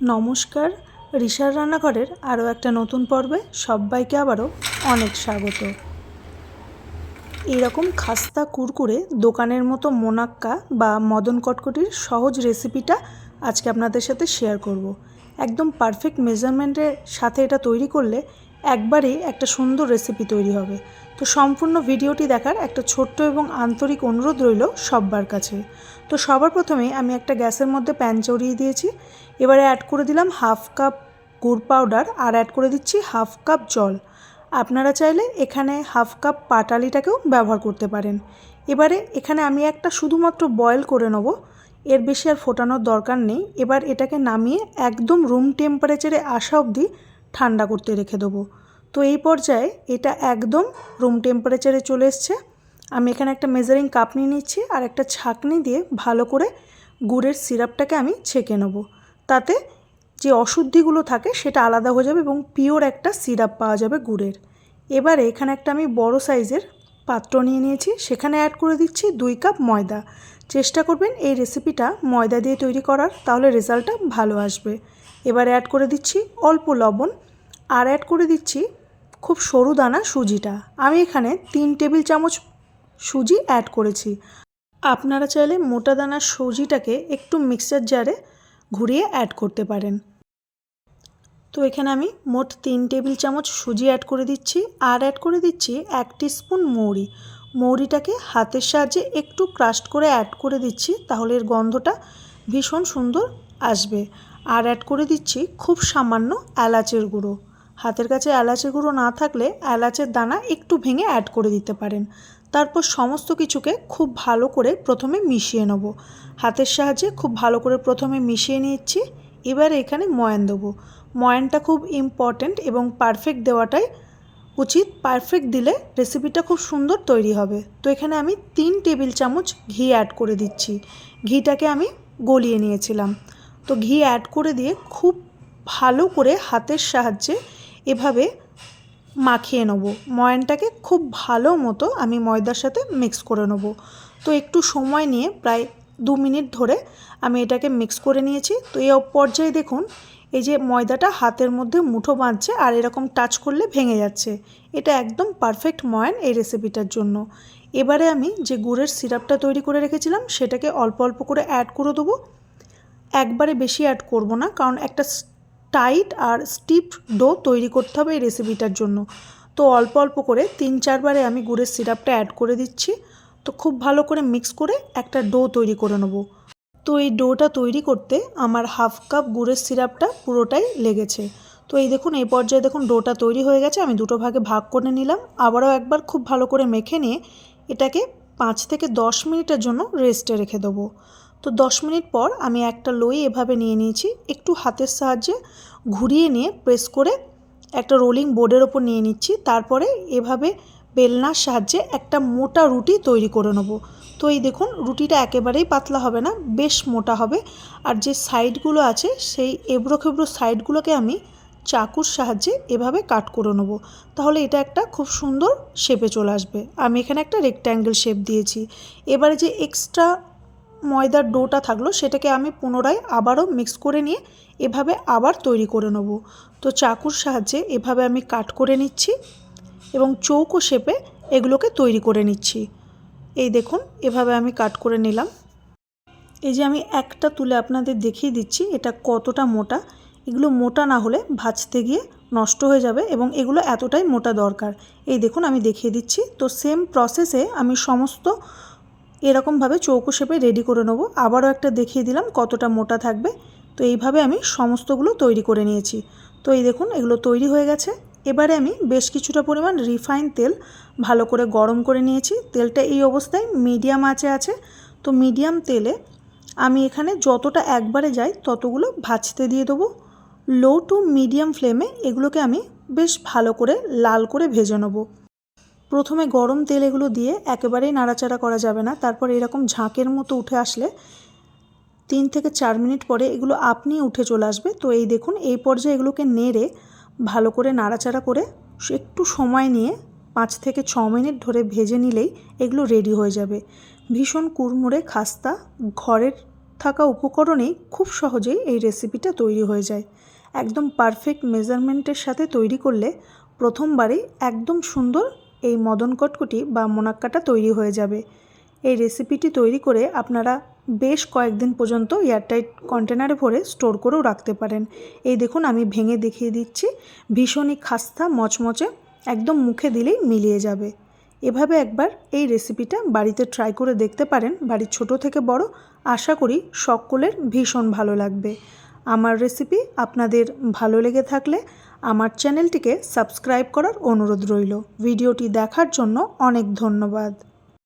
নমস্কার, রিশার রান্নাঘরের আরও একটা নতুন পর্বে সবাইকে আবারও অনেক স্বাগত। এইরকম খাস্তা কুরকুরে দোকানের মতো মোনাক্কা বা মদন কটকটির সহজ রেসিপিটা আজকে আপনাদের সাথে শেয়ার করব। একদম পারফেক্ট মেজারমেন্টের সাথে এটা তৈরি করলে একবারেই একটা সুন্দর রেসিপি তৈরি হবে। তো সম্পূর্ণ ভিডিওটি দেখার একটা ছোট্ট এবং আন্তরিক অনুরোধ রইল সবার কাছে। তো সবার প্রথমে আমি একটা গ্যাসের মধ্যে প্যান চড়িয়ে দিয়েছি। এবারে অ্যাড করে দিলাম হাফ কাপ গুড় পাউডার আর অ্যাড করে দিচ্ছি হাফ কাপ জল। আপনারা চাইলে এখানে হাফ কাপ পাটালিটাকেও ব্যবহার করতে পারেন। এবারে এখানে আমি একটা শুধুমাত্র বয়েল করে নেব, এর বেশি আর ফোটানোর দরকার নেই। এবার এটাকে নামিয়ে একদম রুম টেম্পারেচারে আসা অবধি ঠান্ডা করতে রেখে দেবো। তো এই পর্যায়ে এটা একদম রুম টেম্পারেচারে চলে এসছে। আমি এখানে একটা মেজারিং কাপ নিয়ে নিচ্ছি আর একটা ছাঁকনি দিয়ে ভালো করে গুড়ের সিরাপটাকে আমি ছেঁকে নেব। তাতে যে অশুদ্ধিগুলো থাকে সেটা আলাদা হয়ে যাবে এবং পিওর একটা সিরাপ পাওয়া যাবে গুড়ের। এবারে এখানে একটা আমি বড় সাইজের পাত্র নিয়ে নিয়েছি, সেখানে অ্যাড করে দিচ্ছি 2 কাপ ময়দা। চেষ্টা করবেন এই রেসিপিটা ময়দা দিয়ে তৈরি করার, তাহলে রেজাল্টটা ভালো আসবে। এবারে অ্যাড করে দিচ্ছি অল্প লবণ আর অ্যাড করে দিচ্ছি খুব সরু দানা সুজিটা। আমি এখানে 3 টেবিল চামচ সুজি অ্যাড করেছি। আপনারা চাইলে মোটা দানার সুজিটাকে একটু মিক্সার জারে ঘুরিয়ে অ্যাড করতে পারেন। তো এখানে আমি মোট 3 টেবিল চামচ সুজি অ্যাড করে দিচ্ছি আর অ্যাড করে দিচ্ছি 1 টিস্পুন মৌরি। মৌরিটাকে হাতের সাহায্যে একটু ক্রাশ করে অ্যাড করে দিচ্ছি, তাহলে এর গন্ধটা ভীষণ সুন্দর আসবে। আর অ্যাড করে দিচ্ছি খুব সামান্য এলাচের গুঁড়ো। হাতের কাছে এলাচের গুঁড়ো না থাকলে এলাচের দানা একটু ভেঙে অ্যাড করে দিতে পারেন। তারপর সমস্ত কিছুকে খুব ভালো করে প্রথমে মিশিয়ে নেব। হাতের সাহায্যে খুব ভালো করে প্রথমে মিশিয়ে নিচ্ছি। এবারে এখানে ময়ান দেবো। ময়ানটা খুব ইম্পর্ট্যান্ট এবং পারফেক্ট দেওয়াটাই উচিত। পারফেক্ট দিলে রেসিপিটা খুব সুন্দর তৈরি হবে। তো এখানে আমি 3 টেবিল চামচ ঘি অ্যাড করে দিচ্ছি। ঘিটাকে আমি গলিয়ে নিয়েছিলাম। তো ঘি অ্যাড করে দিয়ে খুব ভালো করে হাতের সাহায্যে এভাবে মাখিয়ে নেব। ময়ানটাকে খুব ভালো মতো আমি ময়দার সাথে মিক্স করে নেব। তো একটু সময় নিয়ে প্রায় 2 মিনিট ধরে আমি এটাকে মিক্স করে নিয়েছি। তো এই পর্যায়ে দেখুন এই যে ময়দাটা হাতের মধ্যে মুঠো বাঁধছে আর এরকম টাচ করলে ভেঙে যাচ্ছে। এটা একদম পারফেক্ট ময়ান এই রেসিপিটার জন্য। এবারে আমি যে গুড়ের সিরাপটা তৈরি করে রেখেছিলাম সেটাকে অল্প অল্প করে অ্যাড করে দেবো। একবারে বেশি অ্যাড করব না, কারণ একটা টাইট আর স্টিফ ডো তৈরি করতে হবে এই রেসিপিটার জন্য। তো অল্প অল্প করে 3-4 বারে আমি গুড়ের সিরাপটা অ্যাড করে দিচ্ছি। তো খুব ভালো করে মিক্স করে একটা ডো তৈরি করে নেব। তো এই ডোটা তৈরি করতে আমার হাফ কাপ গুড়ের সিরাপটা পুরোটাই লেগেছে। তো এই দেখুন এই পর্যায়ে দেখুন ডোটা তৈরি হয়ে গেছে। আমি দুটো ভাগে ভাগ করে নিলাম। আবারও একবার খুব ভালো করে মেখে নিয়ে এটাকে 5 থেকে 10 মিনিটের জন্য রেস্টে রেখে দেবো। তো 10 মিনিট পর আমি একটা লই এভাবে নিয়ে নিয়েছি। একটু হাতের সাহায্যে ঘুরিয়ে নিয়ে প্রেস করে একটা রোলিং বোর্ডের ওপর নিয়ে নিচ্ছি। তারপরে এভাবে বেলনার সাহায্যে একটা মোটা রুটি তৈরি করে নেব। তো এই দেখুন রুটিটা একেবারেই পাতলা হবে না, বেশ মোটা হবে। আর যে সাইডগুলো আছে সেই এবড়ো খেবড়ো সাইডগুলোকে আমি চাকুর সাহায্যে এভাবে কাট করে নেব। তাহলে এটা একটা খুব সুন্দর শেপে চলে আসবে। আমি এখানে একটা রেক্ট্যাঙ্গেল শেপ দিয়েছি। এবারে যে এক্সট্রা ময়দার ডোটা থাকলো সেটাকে আমি পুনরায় আবারও মিক্স করে নিয়ে এভাবে আবার তৈরি করে নেব। তো চাকুর সাহায্যে এভাবে আমি কাট করে নিচ্ছি এবং চৌকো শেপে এগুলোকে তৈরি করে নিচ্ছি। এই দেখুন এভাবে আমি কাট করে নিলাম। এই যে আমি একটা তুলে আপনাদের দেখিয়ে দিচ্ছি এটা কতটা মোটা। এগুলো মোটা না হলে ভাজতে গিয়ে নষ্ট হয়ে যাবে এবং এগুলো এতটাই মোটা দরকার। এই দেখুন আমি দেখিয়ে দিচ্ছি। তো সেম প্রসেসে আমি সমস্ত এরকমভাবে চৌকো শেপে রেডি করে নেব। আবারও একটা দেখিয়ে দিলাম কতটা মোটা থাকবে। তো এইভাবে আমি সমস্তগুলো তৈরি করে নিয়েছি। তো এই দেখুন এগুলো তৈরি হয়ে গেছে। এবারে আমি বেশ কিছুটা পরিমাণ রিফাইন তেল ভালো করে গরম করে নিয়েছি। তেলটা এই অবস্থায় মিডিয়াম আঁচে আছে। তো মিডিয়াম তেলে আমি এখানে যতটা একবারে যায় ততগুলো ভাজতে দিয়ে দেবো। লো টু মিডিয়াম ফ্লেমে এগুলোকে আমি বেশ ভালো করে লাল করে ভেজে নেব। প্রথমে গরম তেল এগুলো দিয়ে একেবারেই নাড়াচাড়া করা যাবে না। তারপর এরকম ঝাঁকের মতো উঠে আসলে 3 থেকে 4 মিনিট পরে এগুলো আপনি উঠে চলে আসবে। তো এই দেখুন এই পর্যায়ে এগুলোকে নেড়ে ভালো করে নাড়াচাড়া করে একটু সময় নিয়ে 5 থেকে 6 মিনিট ধরে ভেজে নিলেই এগুলো রেডি হয়ে যাবে। ভীষণ কুড়মুড়ে খাস্তা ঘরের থাকা উপকরণেই খুব সহজেই এই রেসিপিটা তৈরি হয়ে যায়। একদম পারফেক্ট মেজারমেন্টের সাথে তৈরি করলে প্রথমবারেই একদম সুন্দর এই মদন কটকটি বা মোনাক্কাটা তৈরি হয়ে যাবে। এই রেসিপিটি তৈরি করে আপনারা বেশ কয়েকদিন পর্যন্ত এয়ারটাইট কন্টেনারে ভরে স্টোর করেও রাখতে পারেন। এই দেখুন আমি ভেঙে দেখিয়ে দিচ্ছি, ভীষণই খাস্তা মচমচে, একদম মুখে দিলেই মিলিয়ে যাবে। এভাবে একবার এই রেসিপিটা বাড়িতে ট্রাই করে দেখতে পারেন। বাড়ির ছোট থেকে বড় আশা করি সকলের ভীষণ ভালো লাগবে। আমার রেসিপি আপনাদের ভালো লেগে থাকলে আমার চ্যানেলটিকে সাবস্ক্রাইব করার অনুরোধ রইল। ভিডিওটি দেখার জন্য অনেক ধন্যবাদ।